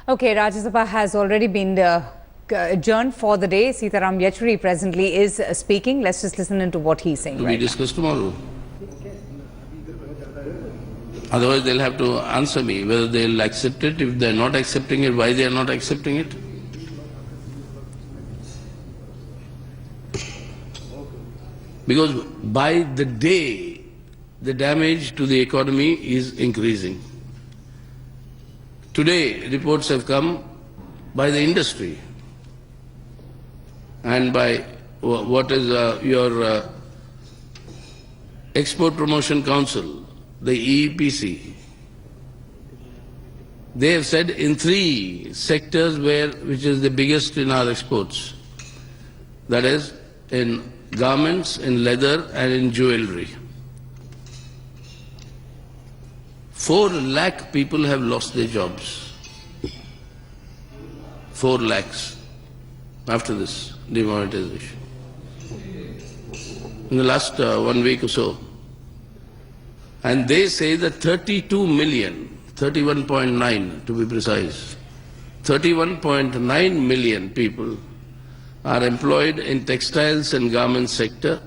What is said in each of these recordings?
Okay, Rajya Sabha has already been adjourned for the day. Sitaram Yechury presently is speaking. Let's just listen into what he's saying To right be discussed tomorrow. Otherwise, they'll have to answer me whether they'll accept it. If they're not accepting it, why they are not accepting it. Because by the day, the damage to the economy is increasing. Today, reports have come by the industry and by what is your Export Promotion Council, the EEPC. They have said in 3 sectors which is the biggest in our exports, that is in garments, in leather and in jewelry. 4 lakh people have lost their jobs. 4 lakhs after this demonetization. In the last 1 week or so. And they say that 32 million, 31.9 to be precise, 31.9 million people are employed in textiles and garment sector,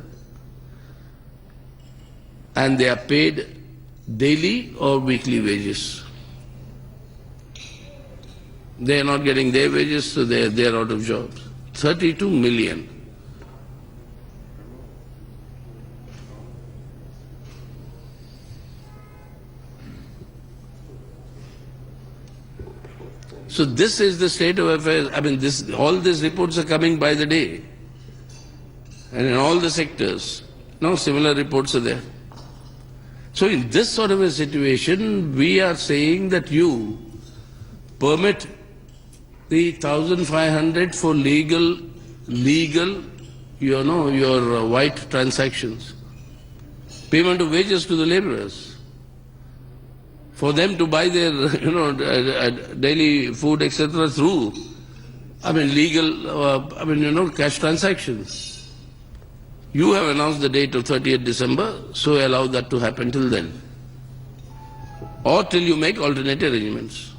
and they are paid daily or weekly wages. They are not getting their wages, so they are out of jobs. 32 million. So this is the state of affairs. I mean, all these reports are coming by the day. And in all the sectors, no similar reports are there. So in this sort of a situation, we are saying that you permit the 1,500 for legal, your white transactions, payment of wages to the laborers, for them to buy their, daily food, etc. through, legal, cash transactions. You have announced the date of 30th December, so allow that to happen till then. Or till you make alternate arrangements.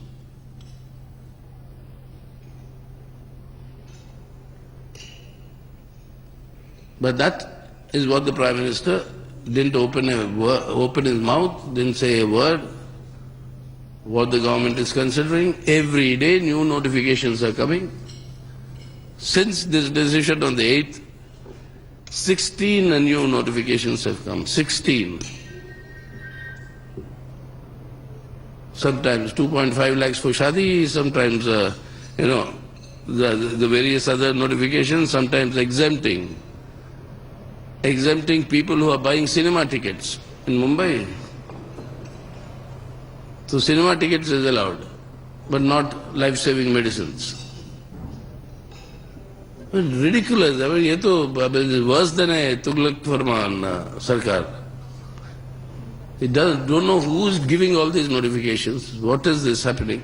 But that is what the Prime Minister didn't open his mouth, didn't say a word. What the government is considering. Every day new notifications are coming. Since this decision on the 8th, 16 new notifications have come. 16. Sometimes 2.5 lakhs for Shadi, sometimes, the various other notifications, sometimes exempting people who are buying cinema tickets in Mumbai. So cinema tickets is allowed, but not life-saving medicines. Ridiculous. I mean, this is worse than a Tughlaq Farman Sarkar. It don't know who is giving all these notifications. What is this happening?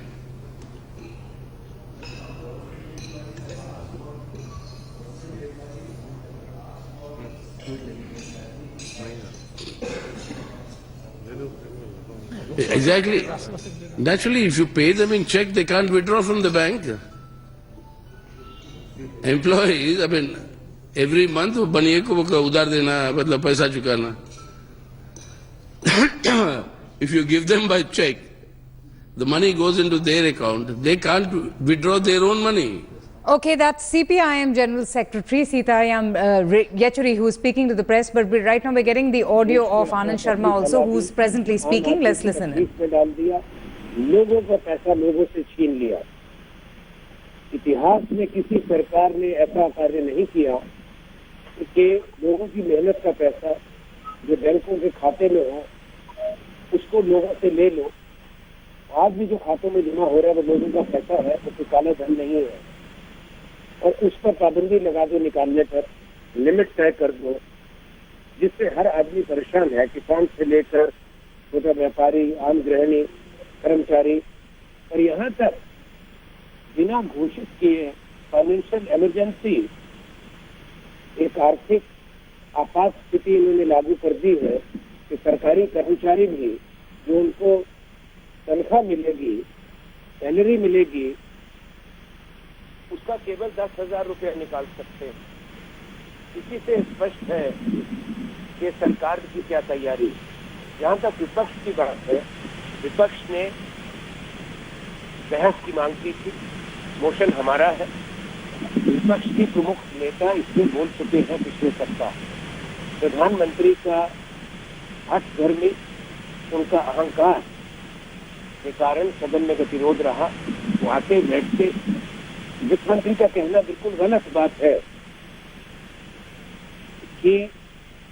Exactly. Naturally, if you pay them in check, they can't withdraw from the bank. Employees, every month baniye ko udar dena, matlab paisa chukana. If you give them by check, the money goes into their account. They can't withdraw their own money. Okay, that's CPIM General Secretary Sitaram Yechury who's speaking to the press, but right now we're getting the audio of Anand Sharma also, who's presently speaking. Let's listen in. लोगों का पैसा लोगों से छीन लिया। इतिहास में किसी सरकार ने ऐसा कार्य नहीं किया कि लोगों की मेहनत का पैसा जो बैंकों के खाते में हो उसको लोगों से ले लो। आज भी जो खातों में जमा हो रहा है वो लोगों का पैसा है, वो काला धन नहीं है। और उस पर पाबंदी लगा दो, निकालने पर लिमिट तय कर दो, जिससे हर आदमी परेशान है, किसान से लेकर छोटा व्यापारी, आम गृहिणी, कर्मचारी, और यहाँ तक बिना घोषित किए फाइनेंशियल इमरजेंसी, एक आर्थिक आपात स्थिति इन्होंने लागू कर दी है कि सरकारी कर्मचारी भी जो उनको तनख्वाह मिलेगी, सैलरी मिलेगी, उसका केवल 10,000 रुपया निकाल सकते हैं। इसी से स्पष्ट है कि सरकार की क्या तैयारी। जहां तक विपक्ष की बात है, विपक्ष ने बहस की मांग की थी, मोशन हमारा है। विपक्ष के प्रमुख नेता इसमें बोल चुके हैं पिछले सप्ताह। प्रधानमंत्री का हठधर्मी, उनका अहंकार के कारण सदन में गतिरोध रहा। वो आते बैठते, वित्त मंत्री का कहना बिल्कुल गलत बात है कि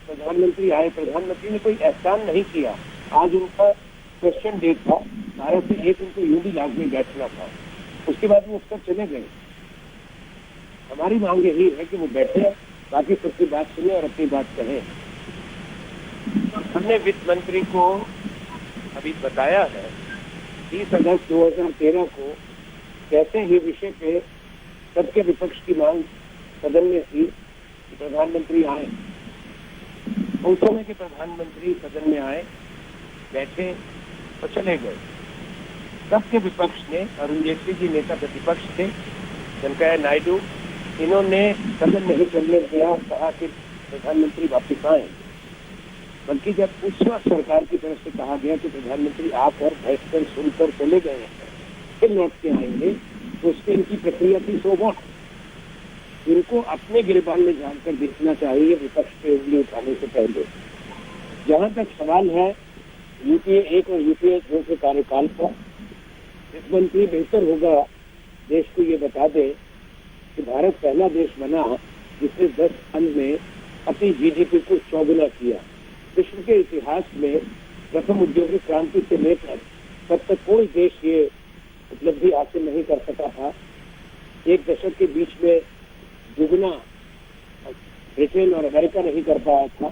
प्रधानमंत्री आए। प्रधानमंत्री ने कोई एहसान नहीं किया। आज उनका क्वेश्चन डेट था, 12 से 1 उनको यूं भी लाजमी बैठना था। उसके बाद वो उठकर चले गए। हमारी मांग यही है कि वो बैठे, बाकी सबकी बात सुने और अपनी बात कहें। हमने वित्त मंत्री को अभी बताया है 30 अगस्त 2013 को कैसे ही विषय पे सबके विपक्ष की मांग सदन में थी कि प्रधानमंत्री आए। उस समय के प्रधानमंत्री सदन में आए, बैठे और चले गए। सबके विपक्ष ने, अरुण जेटली जी नेता प्रतिपक्ष थे, वेंकैया नायडू, इन्होंने सदन नहीं चलने दिया, कहा कि प्रधानमंत्री वापिस आए। बल्कि जब उस वक्त सरकार की तरफ से कहा गया कि प्रधानमंत्री आप और बैठकर सुनकर चले गए हैं, फिर लौट के आएंगे, तो उससे इनकी प्रक्रिया थी सो वॉट। इनको अपने गिरबान में जानकर देखना चाहिए विपक्ष पे उंगली उठाने से पहले। जहां तक सवाल है यूपीए 1 और यूपीए 2 के कार्यकाल का, वित्त मंत्री बेहतर होगा देश को ये बता दे कि भारत पहला देश बना जिसने 10 साल में अपनी जीडीपी को 4 गुना किया। विश्व के इतिहास में प्रथम औद्योगिक क्रांति से लेकर तब तक कोई देश ये उपलब्धि हासिल नहीं कर सका था। एक दशक के बीच में दुगुना ब्रिटेन और अमेरिका नहीं कर पाया था।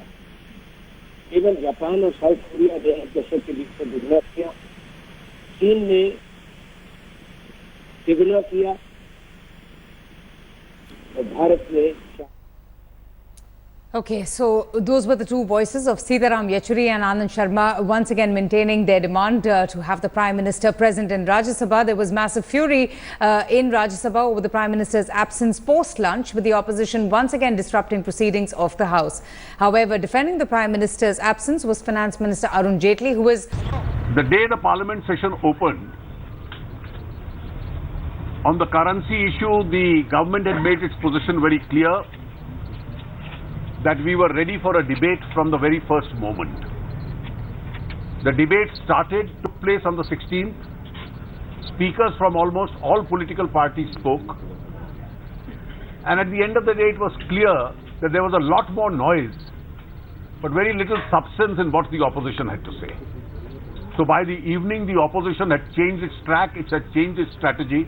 केवल जापान और साउथ कोरिया ने एक दशक के बीच में दुगुना किया। चीन ने तिगुना किया और भारत ने। Okay, so those were the two voices of Sitaram Yechury and Anand Sharma, once again maintaining their demand to have the Prime Minister present in Rajya Sabha. There was massive fury in Rajya Sabha over the Prime Minister's absence post-lunch, with the opposition once again disrupting proceedings of the House. However, defending the Prime Minister's absence was Finance Minister Arun Jetley, who was... The day the Parliament session opened, on the currency issue, the government had made its position very clear that we were ready for a debate from the very first moment. The debate took place on the 16th. Speakers from almost all political parties spoke. And at the end of the day, it was clear that there was a lot more noise, but very little substance in what the opposition had to say. So by the evening, the opposition had changed its track, it had changed its strategy.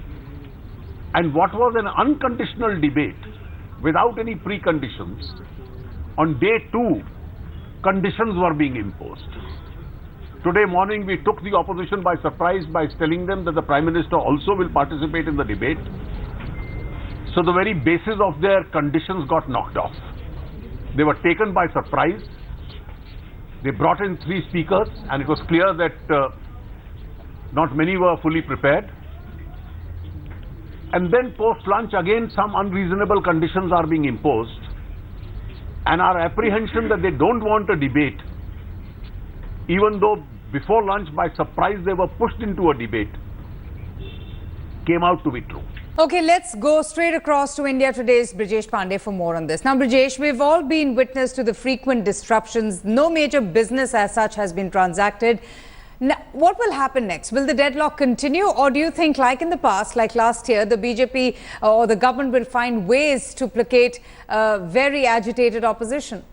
And what was an unconditional debate, without any preconditions, on day 2, conditions were being imposed. Today morning, we took the opposition by surprise by telling them that the Prime Minister also will participate in the debate. So the very basis of their conditions got knocked off. They were taken by surprise. They brought in 3 speakers, and it was clear that not many were fully prepared. And then post-lunch, again, some unreasonable conditions are being imposed. And our apprehension that they don't want a debate, even though before lunch, by surprise, they were pushed into a debate, came out to be true. Okay, let's go straight across to India Today's Brijesh Pandey for more on this. Now, Brijesh, we've all been witness to the frequent disruptions. No major business as such has been transacted. Now, what will happen next? Will the deadlock continue, or do you think, like in the past, like last year, the BJP or the government will find ways to placate very agitated opposition?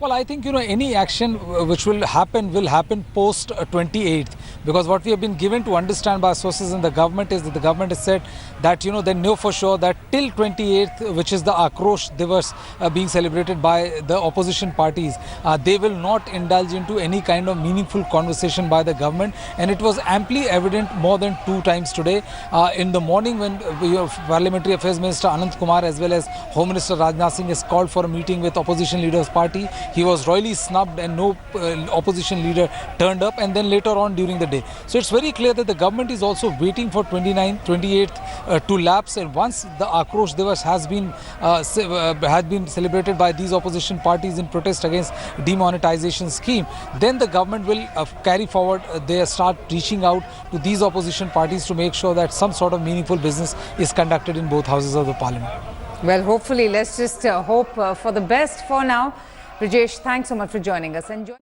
Well, I think, any action which will happen post 28th, because what we have been given to understand by sources in the government is that the government has said that, they know for sure that till 28th, which is the Akrosh Divas being celebrated by the opposition parties, they will not indulge into any kind of meaningful conversation by the government. And it was amply evident more than 2 times today. In the morning, when Parliamentary Affairs Minister Anant Kumar as well as Home Minister Rajnath Singh has called for a meeting with opposition leaders' party, he was royally snubbed and no opposition leader turned up. And then later on during the day. So it's very clear that the government is also waiting for 28th to lapse, and once the Akrosh Divas has been celebrated by these opposition parties in protest against demonetization scheme, then the government will carry forward, they start reaching out to these opposition parties to make sure that some sort of meaningful business is conducted in both houses of the parliament. Well, hopefully, let's just hope for the best for now. Brijesh, thanks so much for joining us. Enjoy.